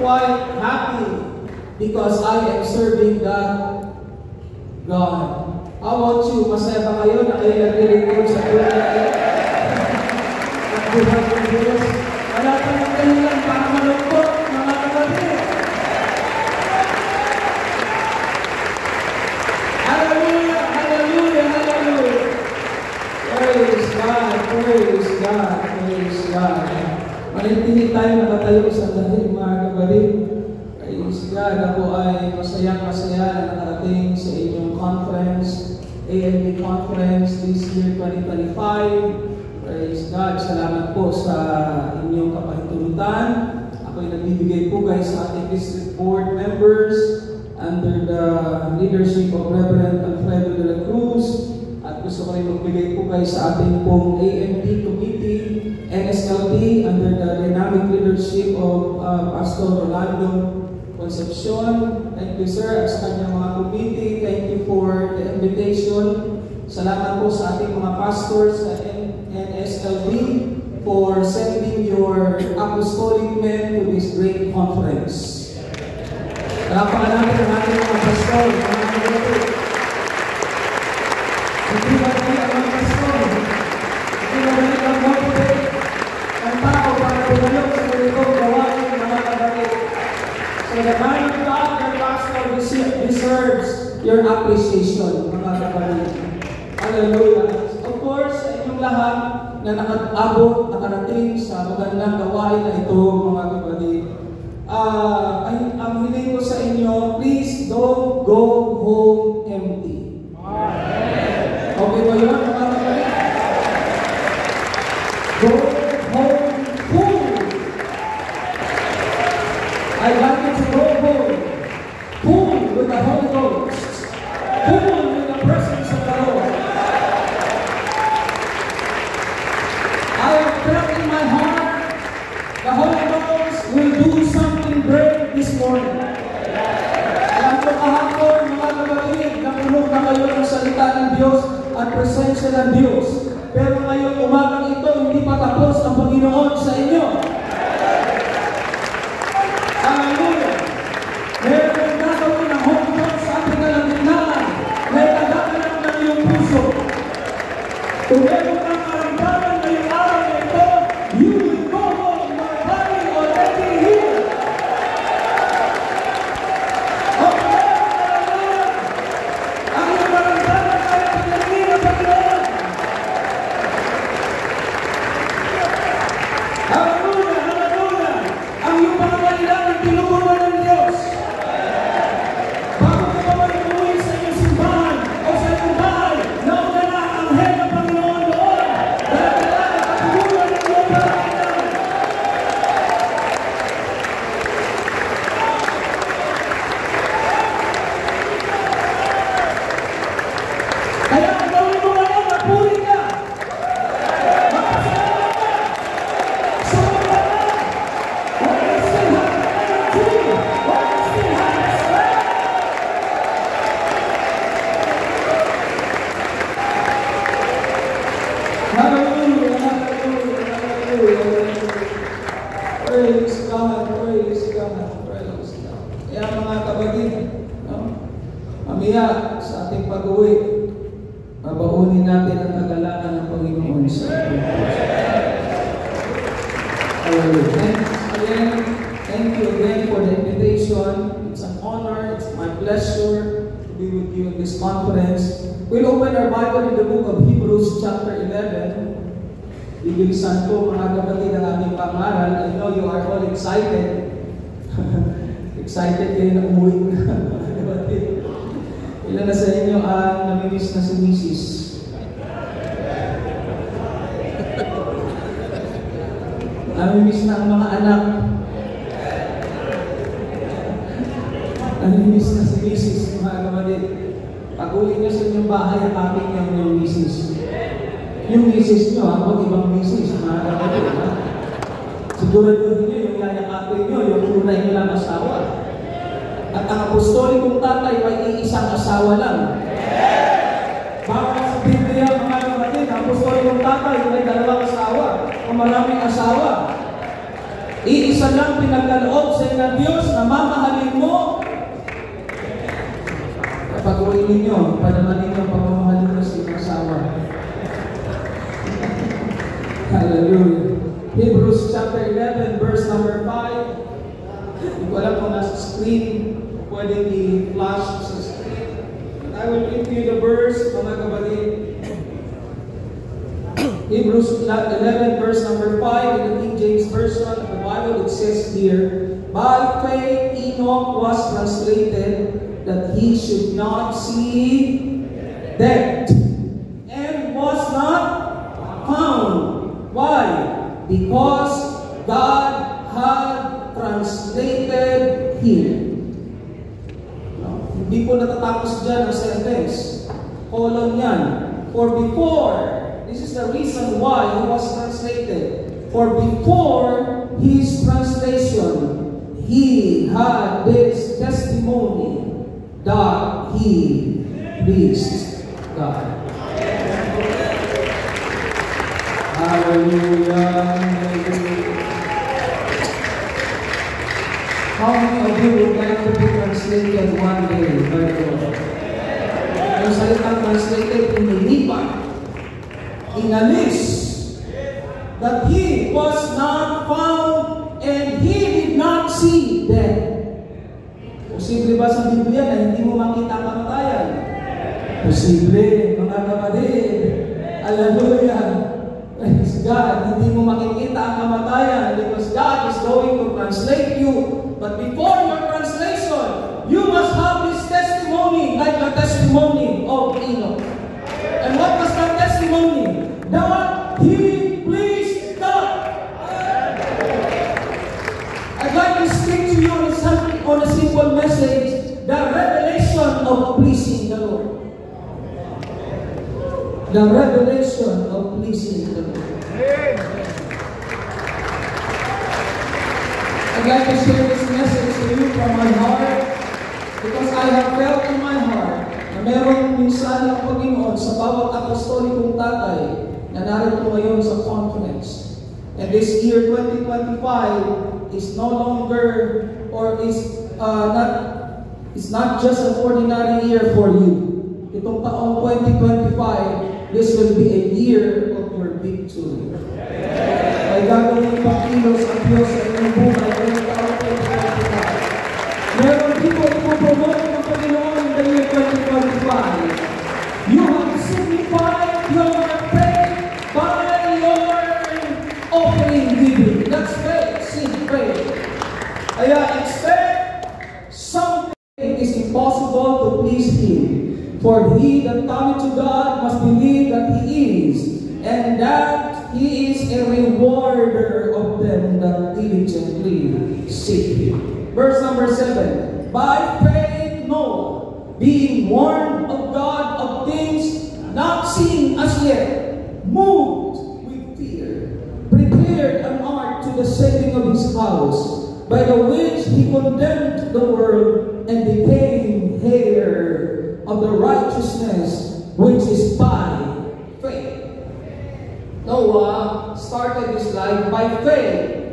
quite happy because I am serving God. How about you? Masaya ba kayo na kayo nag-record sa buhay? At buhay ng Diyos? Wala pa ng kailan para malungkot, mga kapatid. Hallelujah! Hallelujah! Hallelujah! Praise God! Praise God! Praise God! Manitili tayo nakatayo sa dahil, mga kapatid. Praise God! Ako ay masayang-masaya na nakarating sa inyong conference, AMD Conference this year 2025. Praise God! Salamat po sa inyong kapahintulutan. Ako'y nagbibigay po guys sa ating district board members under the leadership of Reverend Alfredo de la Cruz. At gusto ko rin magbigay po guys sa ating pong AMD Committee, NSLT, under the dynamic leadership of Pastor Rolando Concepcion. Thank you sir, at sa kanyang mga committee. Thank you for the invitation. Salamat po sa ating mga pastors sa NSLB for sending your apostolic men to this great conference. Kalapakan natin ang ating mga pastor. Hindi ba natin ang mga pastor? Hindi ba natin ang motivate ang tao para pumalok sa ganitong gawain ng mga kapatid? So the man of God, your pastor, deserves your appreciation, mga kapatid. Hallelujah. Of course, sa inyong lahat na nakabot, nakarating sa magandang gawain na ito, mga kapatid. Ang hiling ko sa inyo, please don't go home empty. Okay ba yun, mga kapatid? Go home full. I want you to go home full with the Holy Ghost, full with the presence of the Lord. I have felt in my heart the Holy Ghost will do something great this morning. Alam ko kahapon, mga kapatid, napuno na kayo ng salita ng Diyos at presensya ng Diyos. Pero ngayong umagang ito, hindi pa tapos ang Panginoon sa inyo. Hallelujah! Meron gagawin ng Holy Ghost sa ating kalagitnaan. May tagaganap ng iyong puso. Kung meron kang karamdaman ngayong araw na ito, you will go home, my body already here. Okay, hallelujah! Ang iyong karamdaman ay pinagin ng Panginoon. Hallelujah! Hallelujah! Ang iyong pangangailangan tinutunan ng Diyos. Bago ka pa man umuwi sa iyong simbahan o sa iyong bahay, nauna na ang anghel ng Panginoon doon. Dahil kailangan katulungan ng iyong pangangailangan. Kaya ang gawin mo ngayon, magpuri ka. Magpasalamat ka. Sumamba ka. Huwag ka still have energy. Huwag ka still have strength. Hallelujah, hallelujah, hallelujah. Praise God, praise God, praise God. Kaya mga kapatid, mamaya sa ating pag-uwi, babaunin natin ang kagalangan ng Panginoon sa ating puso. Hallelujah. Thank you again for the invitation. It's an honor, it's my pleasure to be with you in this conference. We'll open our Bible in the book of Hebrews chapter 11. Bibilisan ko mga kapatid ang aming pangaral. I know you are all excited. Excited kayo na umuwi na mga kapatid. Ilan na sa inyo ang namimiss na si Mrs. Namimiss na ang mga anak. Namimiss na si Mrs. mga kapatid. Pag-uwi nyo sa inyong bahay, kapit nyo yung Mrs. Yung Mrs. nyo, huwag ibang Mrs. mga kapatid. Siguraduhin nyo yung yayakapin nyo, yung tunay nyo lang asawa. At ang apostolikong tatay ay iisang asawa lang. Bawat sa Biblia, mga kapatid, ang apostolikong tatay ay dalawang asawa o maraming asawa. Iisa lang pinagkaloob sa inang Diyos na mamahalin mo. Kapag uwi ninyo, padamanin nyo ang pamamahalin mo sa inyong asawa. Hallelujah. Hebrews chapter 11, verse number 5. Hindi ko alam kung nasa screen, pwedeng i-flash sa screen. But I will read you the verse, mga kapatid. Hebrews 11, verse number 5, in the King James Version of the Bible, it says here, by faith Enoch was translated that he should not see death, and was not found. Why? Because God had translated him. Hindi po natatapos dyan ang sentence. Colon yan. For before, this is the reason why he was translated. For before his translation, he had this testimony that he pleased God. Hallelujah. How many of you would like to be translated one day by the Lord? Yung salitang translated, inilipat, inalis, that he was not found and he did not see death. Posible ba sa Biblia na hindi mo makita ang kamatayan? Posible, mga kapatid. Hallelujah. Praise God. Hindi mo makikita ang kamatayan because God is going to translate you. But before your translation, you must have this testimony like the testimony of Enoch. And what was that testimony? That he pleased God. I'd like to speak to you on a simple message, the revelation of pleasing the Lord. The revelation of pleasing the Lord. I'd like to share this message to you from my heart because I have felt in my heart na merong minsan ang Panginoon sa bawat apostolikong tatay na narito ngayon sa conference. And this year 2025 is no longer or is not just an ordinary year for you. Itong taong 2025, this will be a year of your victory. Ay gagawin pagkilos ang Diyos sa inyong buhay ngayong taong 2025. Meron dito ipopromote ng Panginoon in the year 2025. You have signified your faith by your offering giving. That's faith, seed faith. Kaya expect something is impossible to please Him. For he that cometh to God must believe that He is, and that He is a rewarder of them that diligently seek Him. Verse number 7. By faith Noah, being warned of God of things not seen as yet, moved with fear, prepared an ark to the saving of his house, by the which he condemned the world and became heir of the righteousness which is by faith. Noah started his life by faith,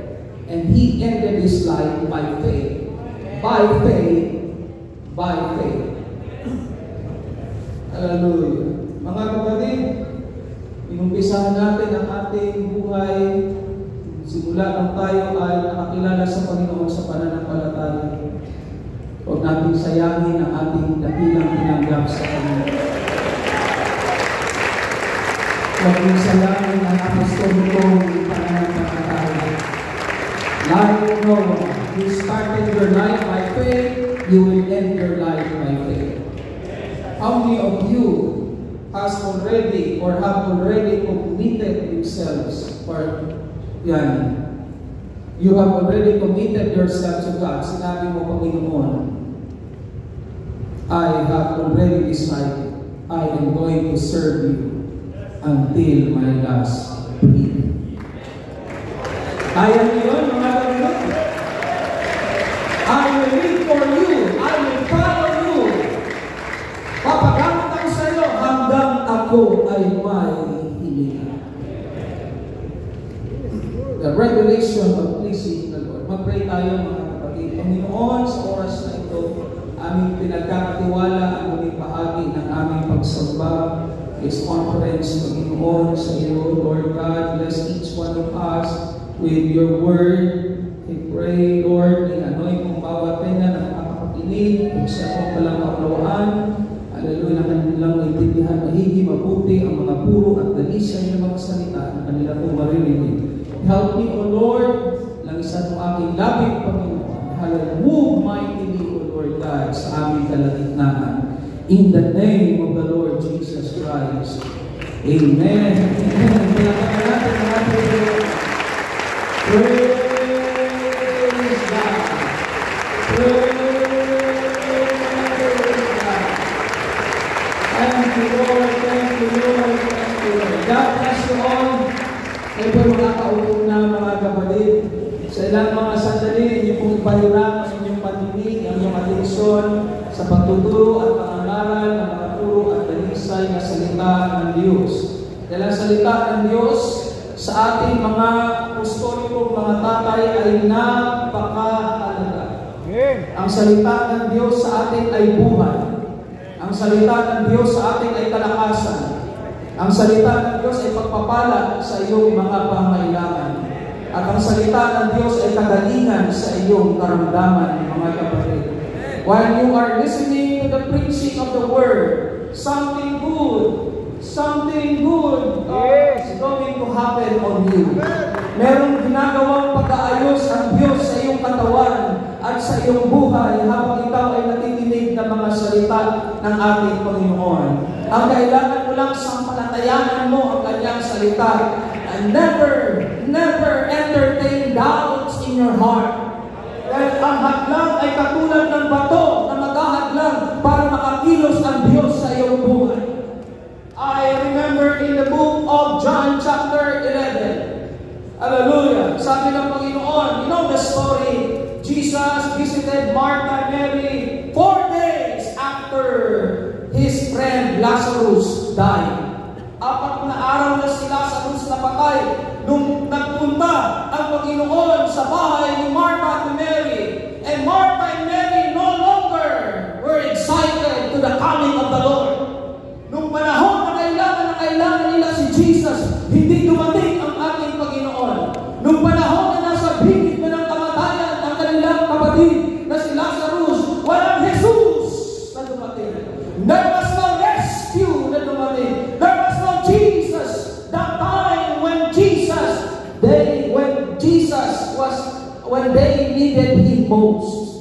and he ended his life by faith. By faith, by faith. Hallelujah. Mga kapatid, inumpisahan natin ang ating buhay simula nang tayo ay nakakilala sa Panginoon sa pananampalataya. Huwag natin sayangin ang ating dakilang tinanggap sa Panginoon. Huwag natin sayangin ang apostolikong pananampalataya. Like Noah, you started your life by faith, you will end your life by faith. How many of you has already or have already committed themselves or yan? You have already committed yourself to God. Sinabi mo, Panginoon, I have already decided I am going to serve you until my last breath. Kaya niyo yun, mga kapatid. I will live for you. I will follow you. Papagamit ako sa iyo hanggang ako ay may hiling. The revelation of pleasing the Lord. Mag-pray tayo mga kapatid. Panginoon, sa oras na ito, aming pinagkakatiwala ang muling bahagi ng aming pagsamba. This conference, Panginoon, sa iyo, Lord God, bless each one of us with your word. We pray, Lord, i-anoint mong bawat tenga na nakakapakinig, kung siya kong palang kaunawaan, hallelujah, na kanilang naintindihan mahigi, mabuti ang mga puro at dalisay ng mga salita na kanila pong maririnig. Help me, O Lord, langisan mo aking labig, Panginoon. Hallelujah, move mightily, O Lord God, sa aming kalagitnaan. In the name of the Lord Jesus Christ. Amen. Pinakaman natin ang ating praise God. Praise God. Thank you, Lord. Thank you, Lord. Thank you, Lord. God bless you all. Kayo po makakaupo na mga kapatid. Sa ilang mga sandali, inyo pong ipaliram ang inyong patinig, ang inyong atensyon sa pagtuturo at pangangaral ng mga puro at dalisay na salita ng Diyos. Dahil ang salita ng Diyos sa ating mga apostolikong mga tatay ay napakahalaga. Ang salita ng Diyos sa atin ay buhay. Ang salita ng Diyos sa atin ay kalakasan. Ang salita ng Diyos ay pagpapala sa iyong mga pangailangan. At ang salita ng Diyos ay kagalingan sa iyong karamdaman, mga kapatid. While you are listening to the preaching of the Word, something good is going to happen on you. Merong ginagawang pag-aayos ang Diyos sa iyong katawan at sa iyong buhay habang ikaw ay nakikinig ng mga salita ng ating Panginoon. Ang kailangan mo lang sampalatayanan mo ang kanyang salita and never entertain doubts in your heart. Dahil ang hadlang ay katulad ng bato na maghahadlang para makakilos ang Diyos sa iyong buhay. I remember in the book of John chapter 11. Hallelujah. Sabi ng Panginoon, you know the story. Jesus visited Martha and Mary 4 days after his friend Lazarus died. 4 na araw na si Lazarus napatay nung nagpunta ang Panginoon sa bahay ni Martha and Mary. And Martha and Mary no longer were excited to the coming of the Lord. Nung panahon na kailangan nila si Jesus, hindi dumating ang ating Panginoon. Nung panahon na nasa bingit na ng kamatayan ang kanilang kapatid na si Lazarus, walang Jesus na dumating. There was no rescue na dumating. There was no Jesus. That time when they needed Him most.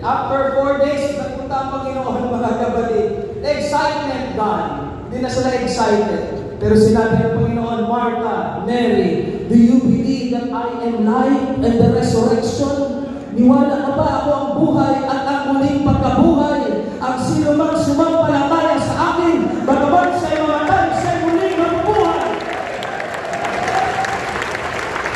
After 4 days, nagpunta ang Panginoon, mga kapatid. The excitement gone. Hindi na sila excited. Pero sinabi ng Panginoon, Martha, Mary, do you believe that I am life and the resurrection? Niwala ka ba ako ang buhay at ang muling pagkabuhay? Ang sino mang sumampalataya sa akin, bagaman siya'y mamatay, siya'y muling mabubuhay.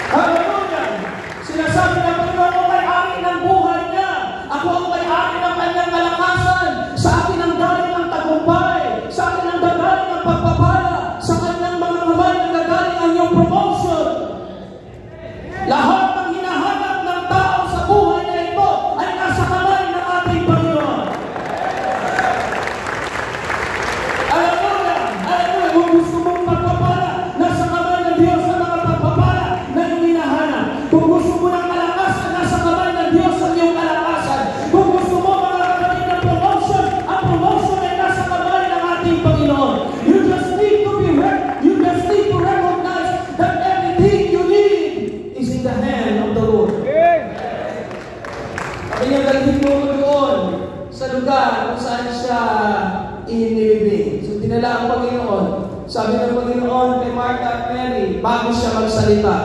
Hallelujah! Sinasabi ng Panginoon, ako may-ari ng buhay niya. Ako ang may-ari ng kanyang kalakasan. Sa akin ang galing ang tagumpay. Sa akin ang gagaling ang pagpapala. Sa kanyang mga kamay ang gagaling ang iyong promotion. Lahat ng hinahanap ng tao sa buhay na ito ay nasa kamay ng ating Panginoon. Hallelujah! Hallelujah! Kung gusto mong pagpapala, nasa kamay ng Diyos ang mga pagpapala na iyong hinahanap. Kung gusto mo ng kalakasan, nasa kamay ng Diyos ang iyong kalakasan. Kung gusto mo mga kapatid ng promotion, ang promotion ay nasa kamay ng ating Panginoon. You just need to recognize that everything you need is in the hand of the Lord. Sabi niya, dalhin mo ko doon sa lugar kung saan siya inilibing. So dinala ang Panginoon. Sabi ng Panginoon kay Martha at Mary, bago siya magsalita,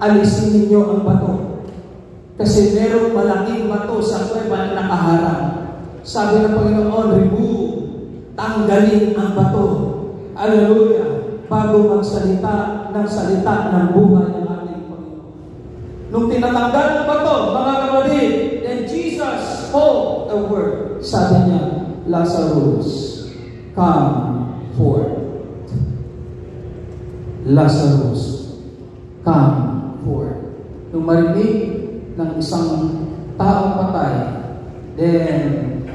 alisin ninyo ang bato. Kasi merong malaking bato sa kuweba na nakaharang. Sabi ng Panginoon, remove, tanggalin ang bato. Hallelujah! Bago magsalita ng salita ng buhay ng ating Panginoon. Nung tinatanggal ang bato, mga kapatid, then Jesus spoke a word. Sabi niya, Lazarus, come forth. Lazarus, come forth. Nung marinig ng ng isang taong patay, then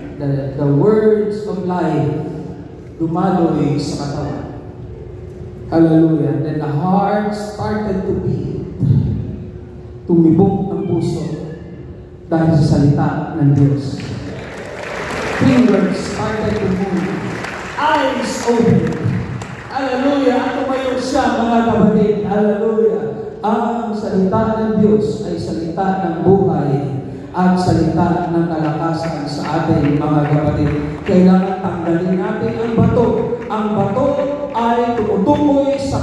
the words of life dumaloy sa katawan. Hallelujah. Then the heart started to beat. Tumibok ang puso dahil sa salita ng Diyos. Fingers started to move. Eyes open. Hallelujah. At tumayo siya, mga kapatid. Hallelujah. Ang salita ng Diyos ay salita ng buhay at salita ng kalakasan sa ating mga kapatid. Kailangan tanggalin natin ang bato. Ang bato ay tumutukoy sa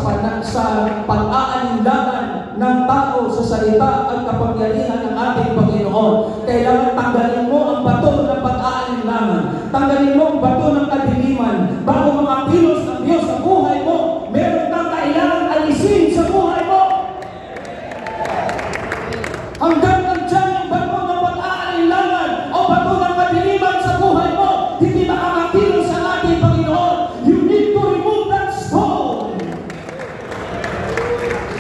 pag-aalinlangan ng tao sa salita at kapangyarihan ng ating Panginoon. Kailangan tanggalin mo ang bato ng pag-aalinlangan. Tanggalin mo ang bato ng kadiliman bago mga kilos ng Diyos sa buhay mo. Meron kang kailangan alisin sa buhay mo. Hanggang nandyan yung bato ng pag-aalinlangan o bato ng kadiliman sa buhay mo, hindi makakakilos ang ating Panginoon. You need to remove that stone.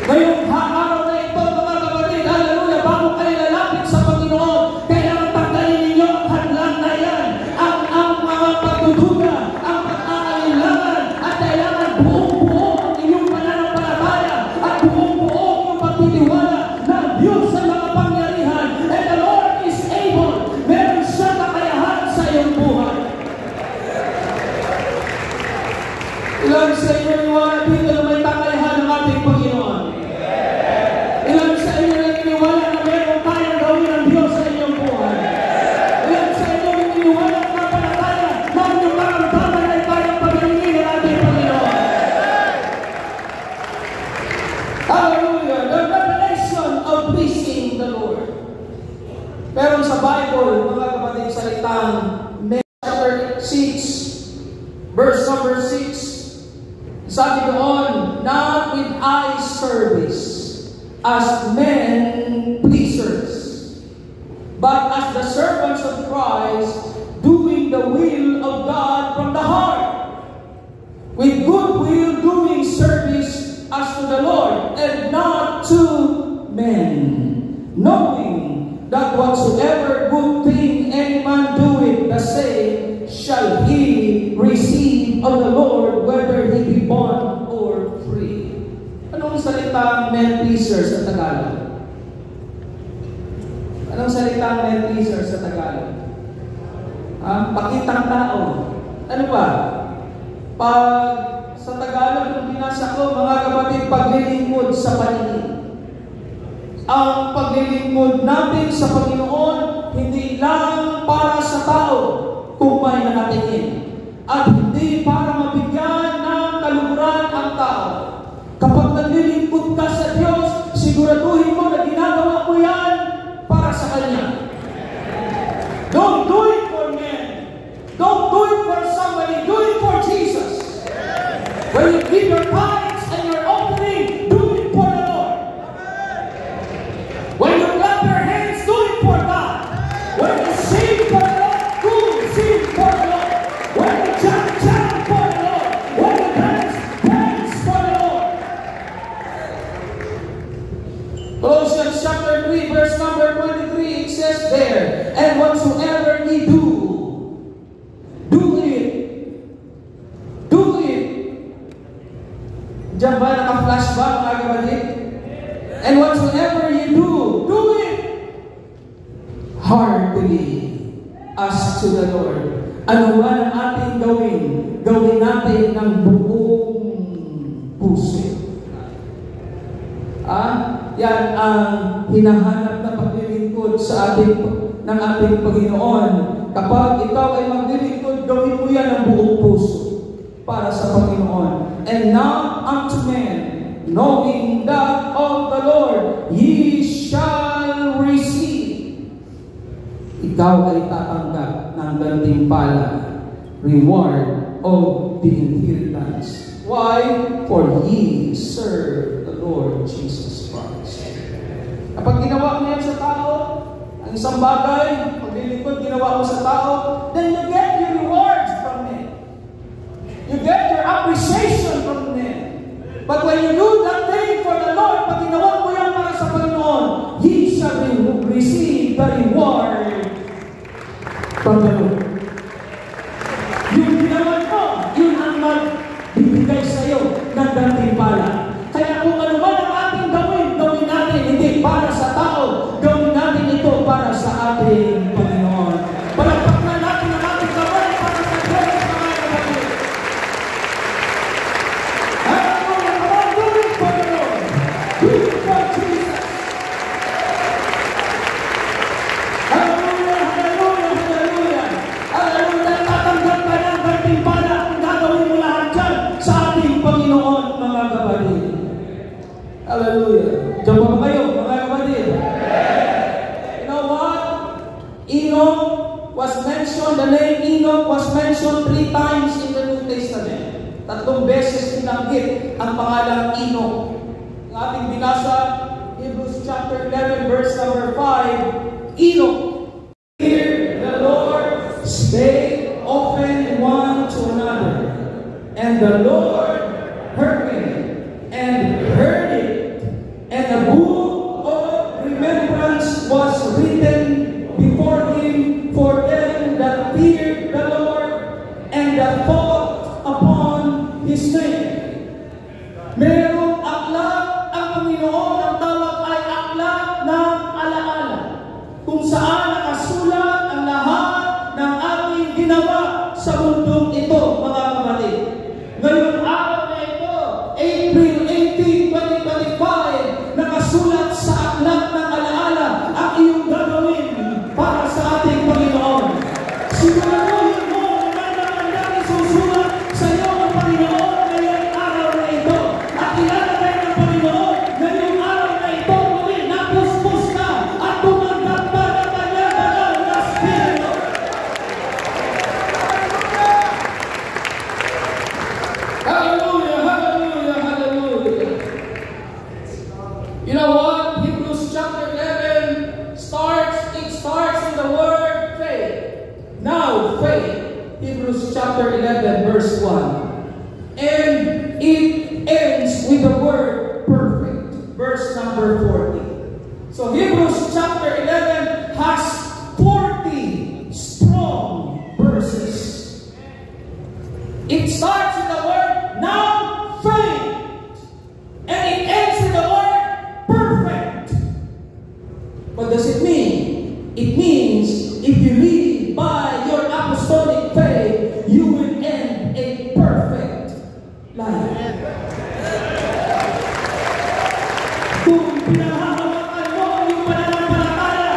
Ngayong araw na ito, mga kapatid, hallelujah, bago kayo lalapit sa Panginoon, kailangan tanggalin ninyo ang hadlang na yan, ang mga pagdududa, ang pag-aalinlangan, at kailangan buong-buo ang inyong pananampalataya at buong-buo ang pagtitiwala ng Diyos sa mga pangyarihan. And the Lord is able. Meron siya kakayahan sa iyong buhay. Ilan sa inyo niwala dito na may kakayahan ng ating Panginoon? Ilan sa inyo naniniwala na meron kayang gawin ng Diyos sa inyong buhay? Ilan sa inyo naniniwala na panataya na ang inyong karamdaman ay kayang pagalingin ng ating Panginoon? Hallelujah! The revelation of pleasing the Lord. Pero sa Bible, mga kapatid, salitang chapter 6, verse number 6, sabi doon, not with eye service as men pleasers, but as the servants of Christ, doing the will of God from the heart, with good will doing service as to the Lord, and not to men, knowing that whatsoever good thing any man doeth, the same shall he receive of the Lord, whether he be bond or free. Anong salitang men pleaser sa Tagalog? Anong salitang men pleaser sa Tagalog? Pakitang tao. Ano ba? Pag sa Tagalog, nung binasa ko, mga kapatid, paglilingkod sa paningin. Ang paglilingkod natin sa Panginoon, hindi lang para sa tao kung may nakatingin. At hindi para mabigyan ng kaluguran ang tao. Kapag naglilingkod ka sa Diyos, siguraduhin mo na ginagawa mo yan para sa Kanya. Don't do it for men. Don't do it for somebody. Do it for Jesus. When you give your tithes and your offering, do it for the Lord. When you clap your hands, do it for God. When you sing for the Lord, sing for the Lord. When you jump for the Lord. When you dance for the Lord. Colossians chapter 3, verse number 23, it says there, and whatsoever ye do, do it. Do it. Diyan ba naka-flashback, mga kapatid? And whatsoever you do it heartily as to the Lord. Ano man ang ating gawin natin ng buong puso. Yan ang hinahanap na paglilingkod sa ng ating Panginoon. Kapag ikaw ay maglilingkod, gawin mo yan ng buong puso para sa Panginoon. And not unto men, knowing that of the Lord ye shall receive. Ikaw ay tatanggap ng gantimpala, reward of the inheritance. Why? For ye serve the Lord Jesus Christ. Kapag ginawa mo yan sa tao, ang isang bagay, paglilingkod, ginawa mo sa tao, then you get your rewards from men. You get your appreciation from men. But when you do that thing for the Lord, pag ginawa mo yan para sa Panginoon, He shall receive receive the reward from the Lord. Yung ginawa mo, yun ang magbibigay sa iyo ng gantimpala. Kaya kung ano man ang ating gawin, gawin natin hindi para sa tao, gawin natin ito para sa ating Panginoon. Palagpakan natin ang ating gawin para sa Diyos, mga kapatid. Hallelujah! Come on, do it for the Lord. Do it for Jesus. Hallelujah! Hallelujah! Hallelujah! Hallelujah! Tatanggap ka ng gantimpala kung gagawin mo lahat dyan sa ating Panginoon, mga kapatid. Hallelujah! Diyan pa ba kayo, mga kapatid? You know what? Enoch was mentioned, the name Enoch was mentioned 3 times in the New Testament. 3 beses tinanggit ang pangalang Enoch. Ang ating binasa, Hebrews chapter 11, verse number 5, Enoch. Here the Lord spake often one to another, and the Lord heard him, and heard it, and a book of remembrance was written before him for them that feared the Lord, and that thought upon His name. Merong aklat ang Panginoon, ang tawag ay aklat ng alaala, kung saan nakasulat ang lahat ng ating ginawa sa mundong ito, mga kapatid. Ngayong araw na ito, April 18, 2025, nakasulat sa aklat ng alaala ang iyong gagawin para sa ating Panginoon. Siguraduhin mo na naman natin susulat sa iyo ng Panginoon ngayong araw na ito. At ilalagay ng Panginoon ngayong araw na ito muli na puspos ka at tumanggap ka ng kanyang banal na Espiritu. Hallelujah! Hallelujah! Hallelujah! You know what? Hebrews chapter 11 it starts in the word faith. Now, faith. Hebrews chapter 11, verse 1. And it ends with the word perfect. Verse number 40. So Hebrews chapter 11 has 40 strong verses. It starts with the word now faith. And it ends with the word perfect. What does it mean? It means if you live by your apostolic faith, you will end a perfect life. Kung pinahahawakan mo yung pananampalataya,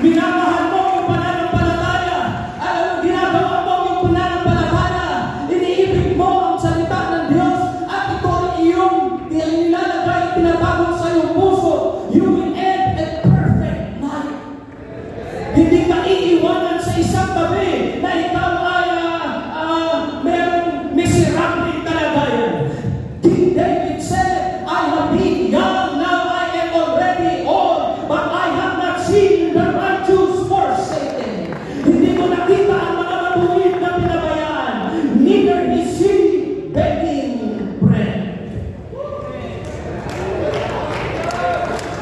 minamahal mo yung pananampalataya, alam mo, ginagawa mo yung pananampalataya, iniibig mo ang salita ng Diyos, at ito ay iyong nilalagay, tinatago sa iyong puso, you will end a perfect life. Hindi ka iiwanan sa isang tabi na ikaw ay merong miserable kalagayan. King David said, I have been young, now I am already old, but I have not seen the righteous forsaken. Hindi mo nakita ang mga matuwid na pinabayaan, neither is he begging bread.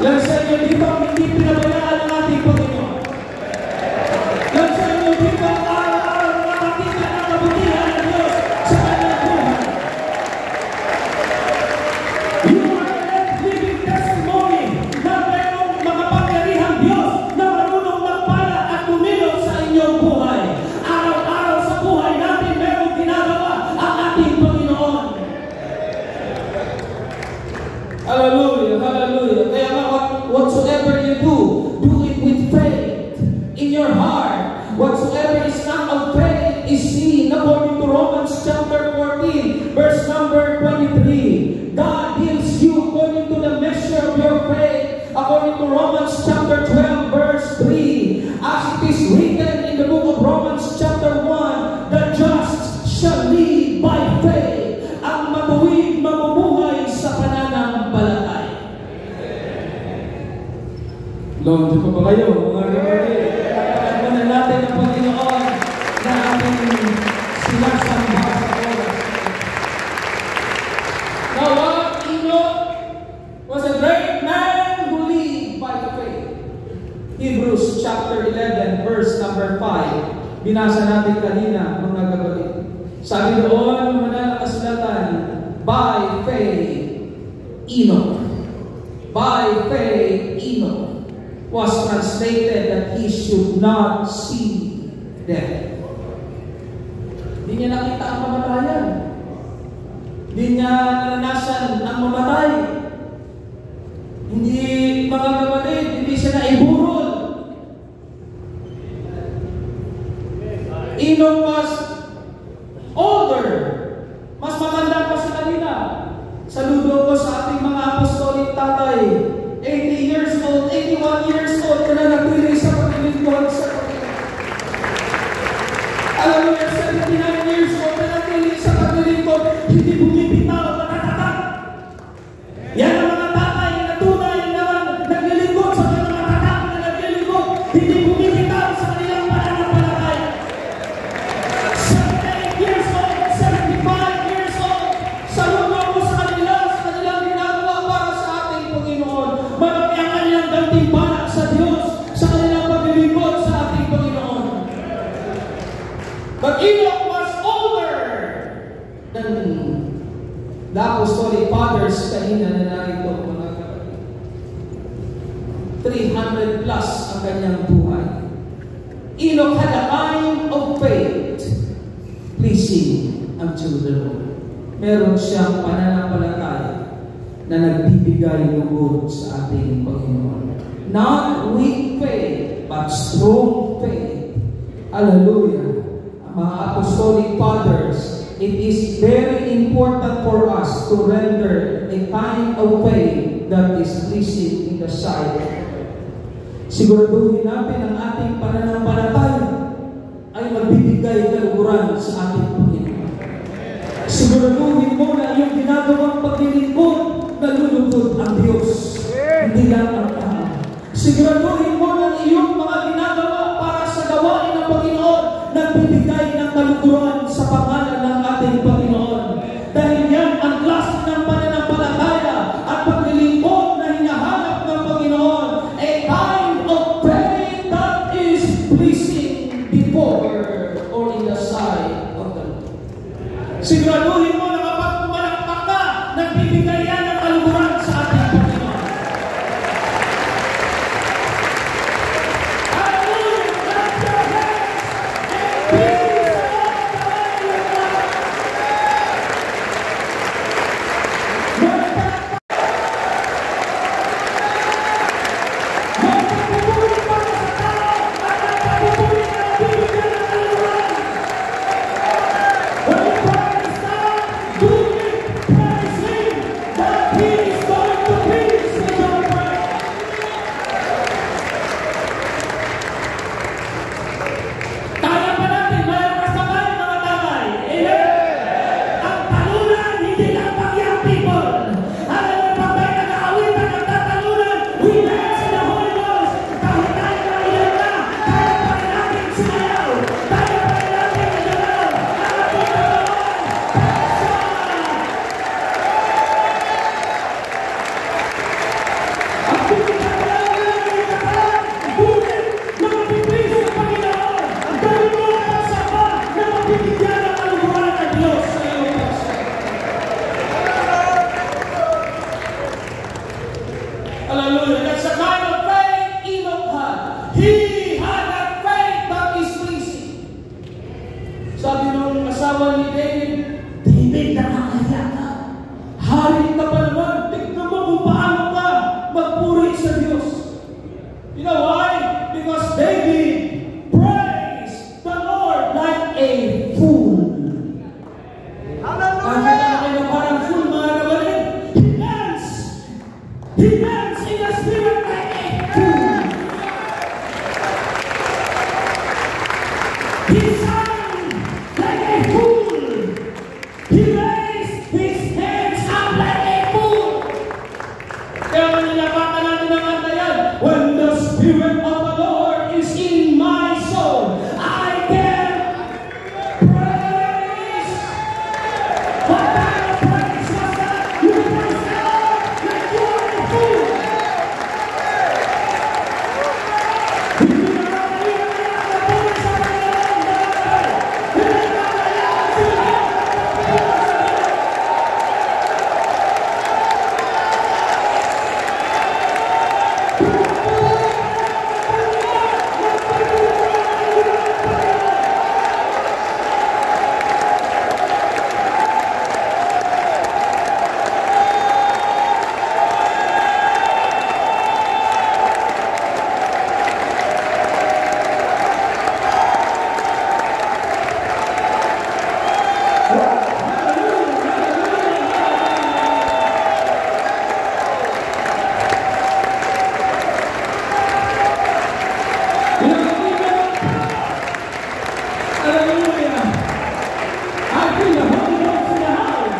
Lang sa inyo dito ang hindi pinabayaan ng ating Panginoon. Lang sa inyo dito ang araw-araw nakakita ng kabutihan ng Diyos sa kanyang buhay. You are a living testimony na mayroong makapangyarihang Diyos na marunong magpala at kumilos sa inyong buhay. Araw-araw sa buhay natin mayroong ginagawa ang ating Panginoon. Hallelujah, hallelujah. Kaya nga, whatsoever you do it with faith in your heart. Whatsoever is not of faith is seen, according to Romans chapter 14, verse number 23. God heals you according to the measure of your faith, according to Romans chapter 12, verse 3. As it is written in the book of Romans chapter 1, the just shall live by faith. Ang matuwid mabubuhay sa pananampalataya. Lord, di pa ba kayo, mga kapatid? Pagkakunan natin ang Panginoon na ating sinasamba sa oras. Now, what? Enoch was a great man who lived by faith. Hebrews chapter 11, verse number 5. Binasa natin kanina, mga kapatid. Sabi doon, mga nakasulatan, by faith, Enoch. By faith, Enoch was translated that he should not see death. Hindi niya nakita ang kamatayan. Hindi niya naranasan ang mamatay. Hindi, mga kapatid, hindi siya naiburol. Enoch was older. Mas maganda pa sa kanila. Saludo ko sa ating mga apostolic tatay. 80 years old, 81 years old, na nagpili sa paglilingkod sa Panginoon. Alam mo yan, 79 years old, na nagpili sa paglilingkod, hindi bumibitaw, matatatak. Yan ang mga tatay na tunay na naglilingkod sa mga matatak na naglilingkod, hindi bumibitaw sa kanilang pananampalataya. 78 years old, 75 years old, saludo ko sa kanila, sa kanilang ginagawa para sa ating Panginoon. Malaki ang kanilang gantimpala sa Diyos, sa kanilang paglilingkod sa ating Panginoon. But Enoch was older than the apostolic fathers kanina na narito, mga kapatid. 300 plus ang kanyang buhay. Enoch had a mind of faith, pleasing unto the Lord. Meron siyang pananampalataya na nagbibigay lugod sa ating Panginoon. Not weak faith, but strong faith. Hallelujah. Ang mga apostolic fathers, it is very important for us to render a kind of faith that is pleasing in the sight of God. Siguraduhin natin ang ating pananampalataya ay magbibigay kaluguran sa ating Panginoon. Siguraduhin mo na iyong ginagawang paglilingkod, nalulugod ang Diyos, hindi lang ang tao. Siguraduhin mo na iyong mga ginagawa para sa gawain ng Panginoon, nagbibigay ng kaluguran sa pangalan ng ating Panginoon. Dahil yan ang klase ng pananampalataya at paglilingkod na hinahanap ng Panginoon, a kind of faith that is pleasing before or in the sight of the Lord. Siguraduhin mo na kapag pumalakpak ka, nagbibigay yan ng kaluguran sa ating Panginoon. Hallelujah! Clap your hands and praise the Hallelujah. That's the kind of faith Enoch had. He had that faith that is pleasing. Sabi nung asawa ni David, David, nakakaya ka. Hari ka pa naman. Tignan mo kung paano ka magpuri sa Diyos. You know why? Because David praised the Lord like a fool. Hallelujah! Parang fool, mga kapatid. He danced in the spirit like a fool. He sang like a fool. He raised his hands up like a fool. Kaya manilapatan natin ang antayan. When the Spirit of the Lord is in my soul, I can praise. What kind of praise was that? You praise the Lord like you are a fool. Hallelujah. I feel the Holy Ghost in the house.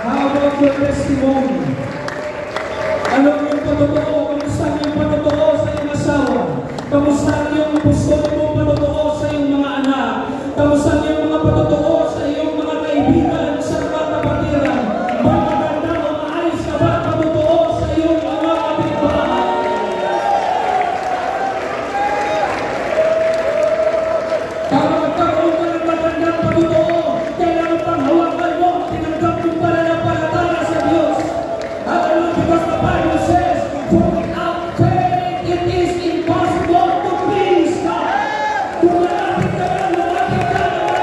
How about your testimony? Ano yung patotoo? Kamusta yung patotoo sa iyong asawa? Kamusta yung apostol mo patotoo sa iyong mga anak? Kamusta yung mga patotoo sa iyong mga kaibigan sa mga kapatiran? Maganda o maayos ka ba patotoo sa iyong mga kapitbahay? Para magkaroon ka ng magandang patotoo, kailangan pang hawakan mo, tinanggap mo pananampalataya sa Diyos. Hallelujah, because the Bible says, for without faith it is impossible to please God. Kung malapit ka lang, lumapit ka lang,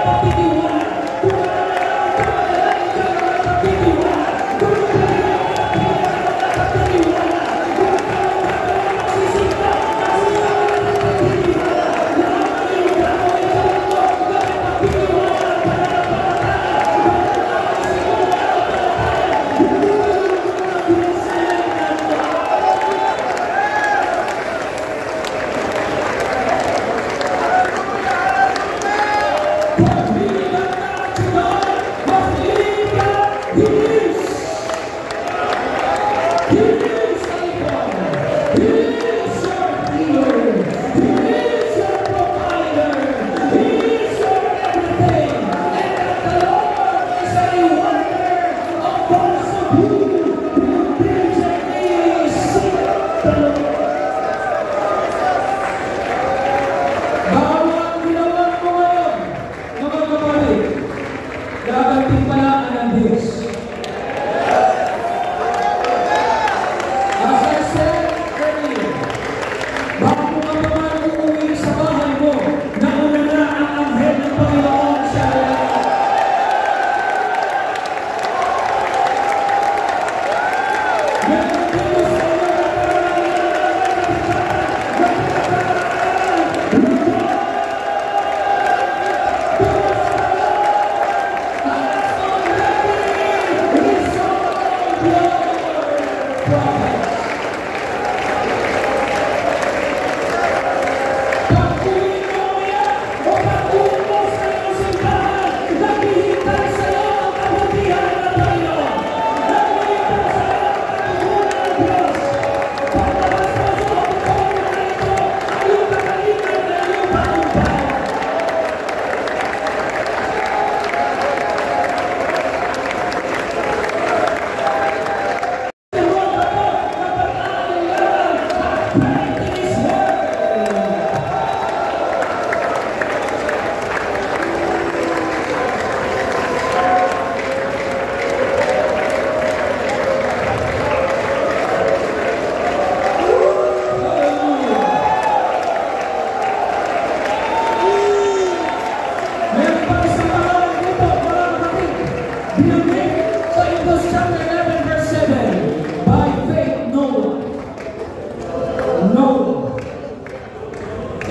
Do you think? So it was chapter 11, verse 7. By faith, Noah.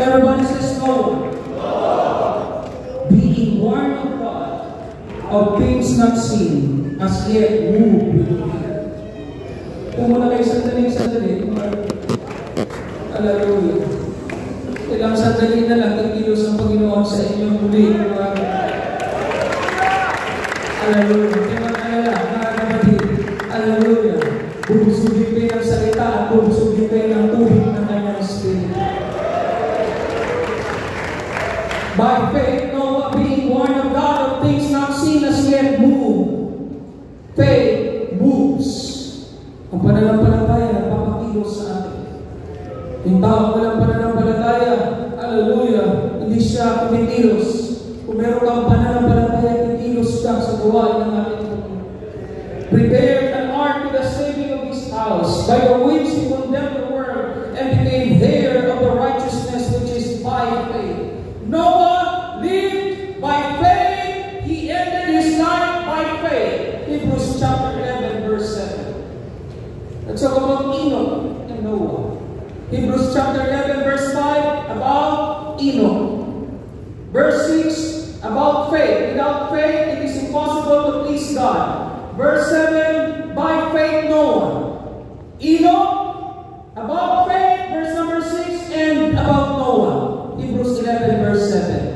Everybody says Noah. Being warned of God of things not seen, as yet moved with fear. Kung muna kayo sandali. Hallelujah. Ilang sandali na lang, nagkilos ang Panginoon sa inyong muli. Hallelujah. Tingnan kayo lang, mga kapatid. Hallelujah. Bubusugin kayo ng salita at bubusugin kayo ng tubig ng kanyang Spirit. By faith, Noah, being warned of God of things not seen, as yet moved. Faith moves. Ang pananampalataya nagpapakilos sa atin. Yung tao walang pananampalataya, hallelujah, hindi siya kumikilos. Kung meron kang pananampalataya, kikilos ka sa gawain ng ating Panginoon. Prepared an ark to the saving of his house, by the which he condemned the world and became heir of the righteousness which is by faith. Noah lived by faith. He ended his life by faith. Hebrews chapter 11, verse 7. Let's talk about Enoch and Noah. Hebrews chapter 11, verse 5, about Enoch. Verse 6, about faith. Without faith, it is impossible to please God. Verse 7, by faith, Noah. Enoch, about faith, verse number 6, and about Noah. Hebrews 11, verse 7.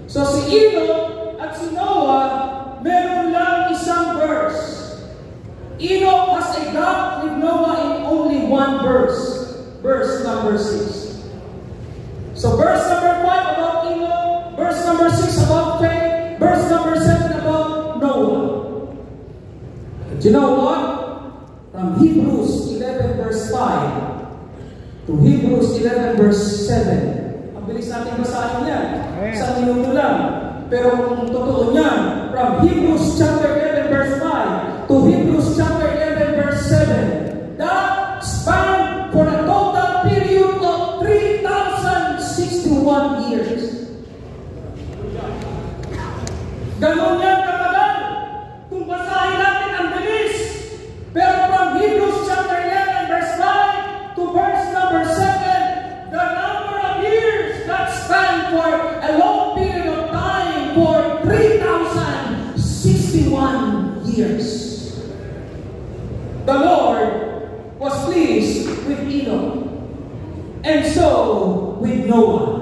So si Enoch at si Noah, meron lang isang verse. Enoch has a gap with Noah in only one verse. Verse number 6. So verse number 5 about Enoch, verse number 6 about faith, verse number 7 about Noah. But you know what? From Hebrews 11 verse 5 to Hebrews 11 verse 7. Ang bilis natin basahin yan. Isang minuto lang. Pero kung totoo niyan, from Hebrews chapter 11 verse 5 to Hebrews chapter 11 verse 7, that span for a total period of 3,061 years. Ganon yan katagal. Kung basahin natin ang bilis. Pero from Hebrews chapter 11 verse 5 to verse number 7, the number of years that span for a long period of time for 3,061 years. The Lord was pleased with Enoch, and so with Noah.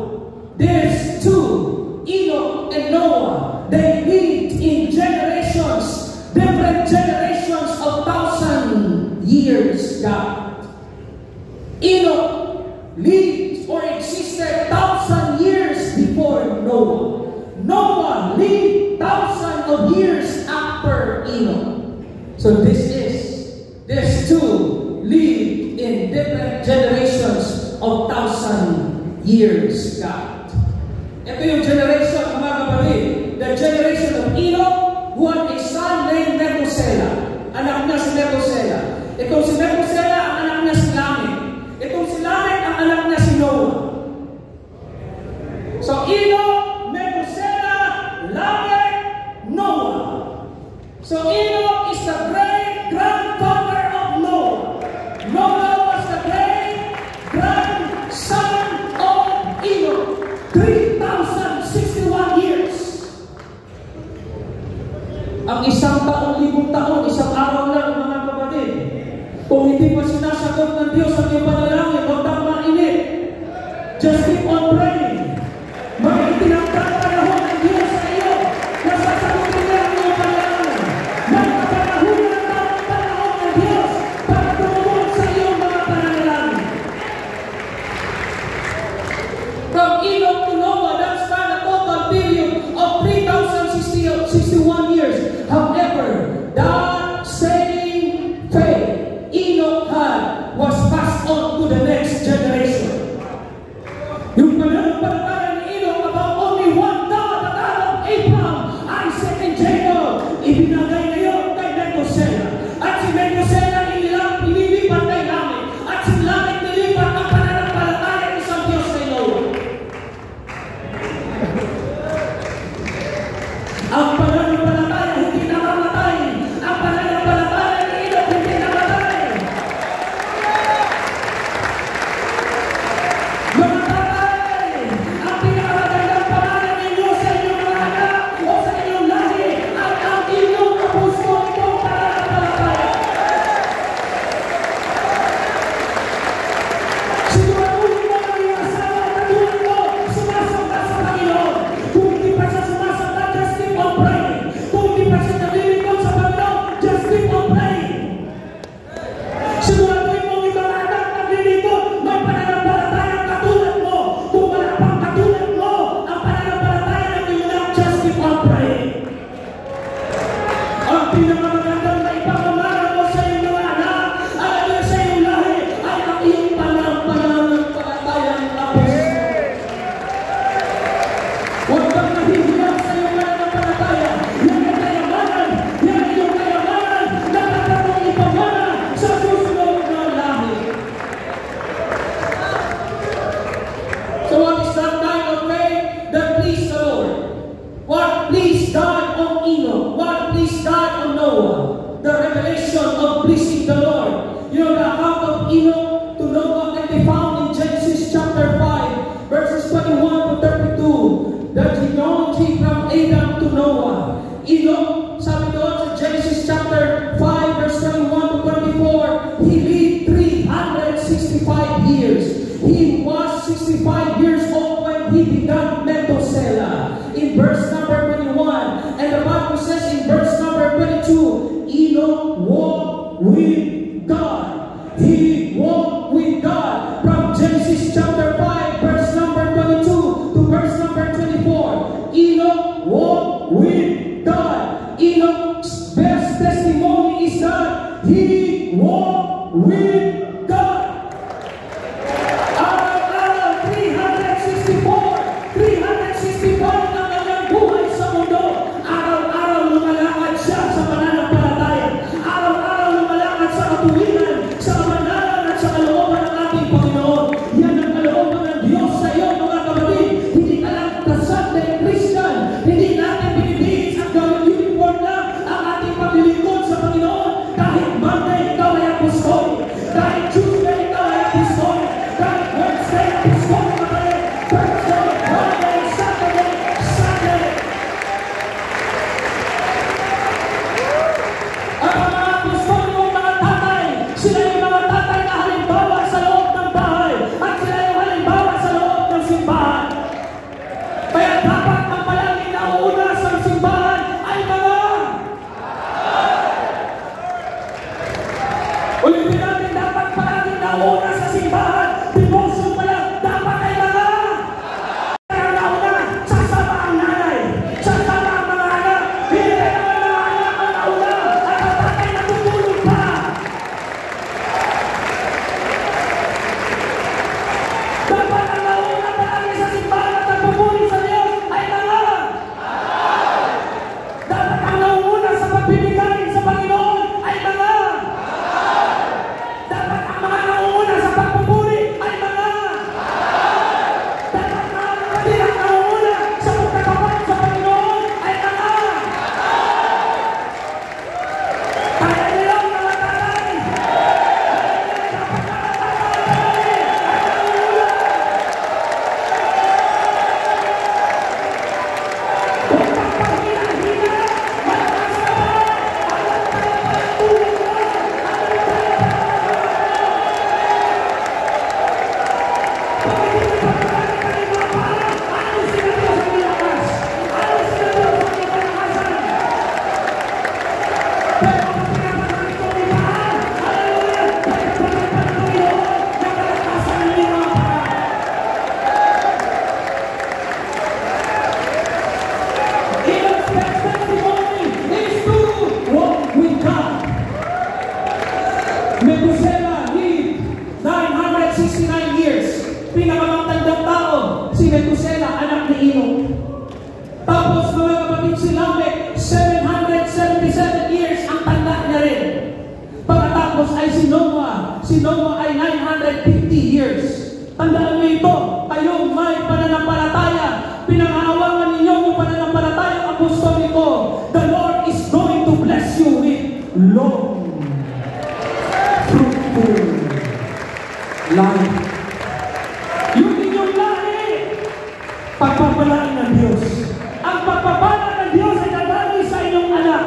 There's two, Enoch and Noah. They lived in generations, different generations of 1,000 years gap. Enoch lived or existed 1,000 years before Noah. Noah lived 1,000 of years after Enoch. So these two lived in different generations of 1,000 years gap. Ito yung generation, mga kapatid, the generation of Enoch, who had a son named Methuselah. Anak niya si Methuselah. Itong si Methuselah, ang anak niya si Lamech. Itong si Lamech, ang anak niya si Noah. So Enoch, Methuselah, Lamech, Noah. So Enoch is the great-grandfather of Noah. Noah was the great-grandson of Enoch. 3,061 years. Ang isang taon, libong taon, isang araw lang, mga kapatid. Kung hindi pa sinasagot ng Diyos ang iyong panalangin, huwag kang mainit. Just keep on praying. May itinagkapanahon ng Diyos sa iyo na sasagutin niya ang iyong panalangin. May kapanahon ng panahon ng Diyos para tumugon sa iyong mga panalangin. From Enoch to Noah, that's span a total period of 3,061 years. However, pinakamagandang na ipapamana mo sa iyong mga anak, hallelujah, sa iyong lahi, ay ang iyong pananampalatayang apostol. Huwag kang nahihiyak sa iyong pananampalataya. Yan ang kayamanan, yan ang iyong kayamanan na dapat mong ipamana sa susunod na lahi. So what is that kind of faith that pleased the Lord? What pleased God on Enoch? What pleased God on Noah? The revelation of pleasing the Lord. You know, the account of Enoch to Noah can be found in Genesis chapter 5, verses 21 to 32. The genealogy from Adam to Noah. Enoch, sabi doon sa Genesis chapter 5, verse 21 to 24, he lived 365 years. He was 65 years old when he began Methuselah. In verse number 21, and the Bible says in verse number 22, Enoch walked with God. He walked with God. From Genesis chapter 5, verse number 22 to verse number 24, Enoch walked with God. Enoch's best testimony is that he walked with God. Araw-araw, 365 ang kanyang buhay sa mundo. Araw-araw lumalakad siya sa pananampalataya. Araw-araw lumalakad sa katuwiran, sa kabanalan at sa kalooban ng ating Panginoon. Yan ang kalooban ng Diyos sa iyo, mga kapatid. Hindi ka lang Sunday Christian. Hindi natin binibihis at gawin uniform lang ang ating paglilingkod sa Panginoon. Kahit Monday, ikaw ay apostolic. Kahit Tuesday, ikaw ay apostolic. Kahit Wednesday, apostolic ka pa rin. Thursday, Friday, Saturday, Sunday. Ang mga apostolic o mga tatay, sila yung mga tatay na halimbawa sa loob ng bahay at sila yung halimbawa sa loob ng simbahan. Kaya dapat ang palaging nauuna sa simbahan ay mga ulitin natin, dapat palaging nauuna sa simbahan. Devotion pala, dapat ay mga kaya nauna, sasama ang nanay, sasama ang mga anak. Hindi naman mga anak ang nauna at ang tatay natutulog pa. Dapat ang nauna palagi sa simbahan at nagpupuri sa Diyos ay mga dapat ang nauna sa pagbibigay sa Panginoon ay mga dapat ang mga nauna sa pagpupuri ay mga dapat ang kapatid ang nauna sa pagkakapan sa Panginoon ay mga kaya nila ang mga tatay dapat mga tatay ay nauna. Huwag kang paghina-hina, malakas ka pa, alam tayo pa ang tulong mo, Methuselah lived 969 years. Pinakamatandang tao, si Methuselah, anak ni Enoch. Tapos mga kapatid, si Lamech, 777 years ang tanda niya rin. Pagkatapos ay si Noah ay 950 years. Tandaan niyo ito, kayong may pananampalataya, pinangaawangan ninyo yung pananampalataya apostoliko. The Lord is going to bless you with long, fruitful life. Yung inyong lahi, pagpapalaan ng Diyos. Ang pagpapala ng Diyos ay nadaloy sa inyong anak.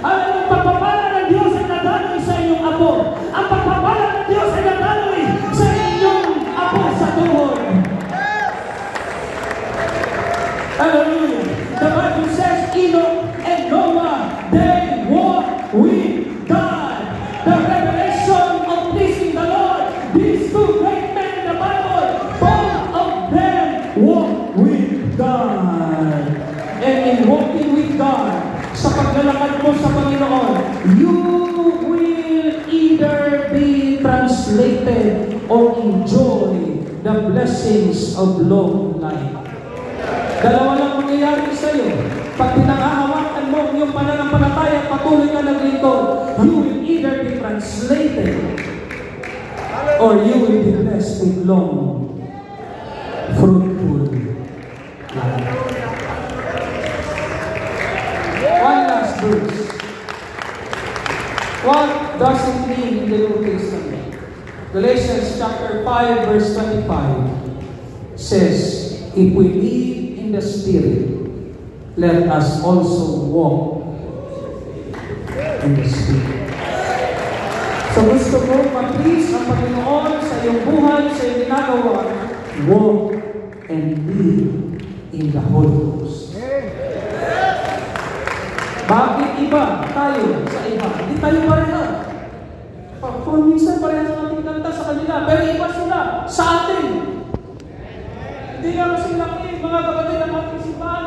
Ang pagpapala ng Diyos ay nadaloy sa inyong apo. Ang pagpapala ng Diyos ay nadaloy sa inyong apo sa tuhod. Hallelujah. The Bible says Enoch and Noah, they walked with God. The revelation of pleasing the Lord. These two great men in the Bible, both of them walked with God. And in walking with God, sa paglalakad mo sa Panginoon, you will either be translated or enjoy the blessings of long life. Dalawa lang mangyayari sa iyo. Pag pinangahawakan mo yung pananampalataya, patuloy ka naglingkod, you will either be translated or you will be blessed with long, fruitful life. One last verse. What does it mean in the New Testament? Galatians chapter 5 verse 25 says, if we live in the Spirit, let us also walk in the Spirit. So gusto mo ma-please ang Panginoon sa iyong buhay, sa iyong ginagawa, walk and live in the Holy Ghost. Bakit iba tayo sa iba? Hindi tayo pareha. Kung minsan pareha sa ating kanta sa kanila, pero iba sila sa atin. Hindi nga kasi laki, mga kapatid ng ating simbahan,